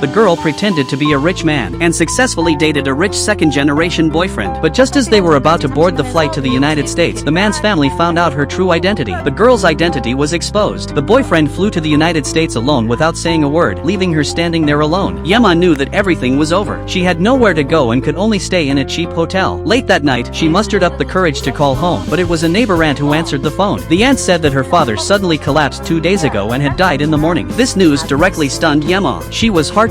The girl pretended to be a rich man and successfully dated a rich second-generation boyfriend. But just as they were about to board the flight to the United States, the man's family found out her true identity. The girl's identity was exposed. The boyfriend flew to the United States alone without saying a word, leaving her standing there alone. Yema knew that everything was over. She had nowhere to go and could only stay in a cheap hotel. Late that night, she mustered up the courage to call home, but it was a neighbor aunt who answered the phone. The aunt said that her father suddenly collapsed 2 days ago and had died in the morning. This news directly stunned Yema. She was heartbroken.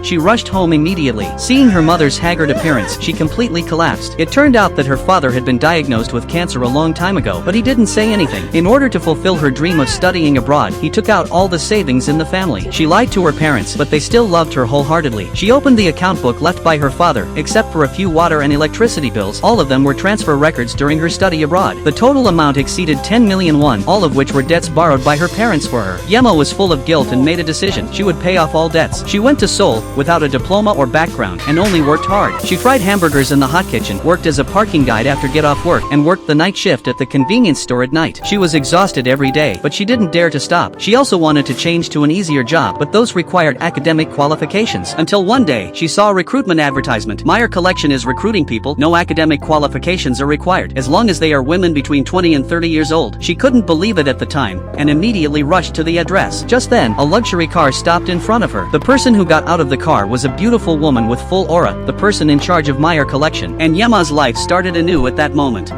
She rushed home immediately. Seeing her mother's haggard appearance, she completely collapsed. It turned out that her father had been diagnosed with cancer a long time ago, but he didn't say anything. In order to fulfill her dream of studying abroad, he took out all the savings in the family. She lied to her parents, but they still loved her wholeheartedly. She opened the account book left by her father, except for a few water and electricity bills. All of them were transfer records during her study abroad. The total amount exceeded 10 million won, all of which were debts borrowed by her parents for her. Yema was full of guilt and made a decision. She would pay off all debts. She went to Seoul, without a diploma or background, and only worked hard. She fried hamburgers in the hot kitchen, worked as a parking guide after get off work, and worked the night shift at the convenience store at night. She was exhausted every day, but she didn't dare to stop. She also wanted to change to an easier job, but those required academic qualifications. Until one day, she saw a recruitment advertisement. Meyer Collection is recruiting people, no academic qualifications are required, as long as they are women between 20 and 30 years old. She couldn't believe it at the time, and immediately rushed to the address. Just then, a luxury car stopped in front of her. The person who got out of the car was a beautiful woman with full aura, the person in charge of Meyer Collection, and Yema's life started anew at that moment.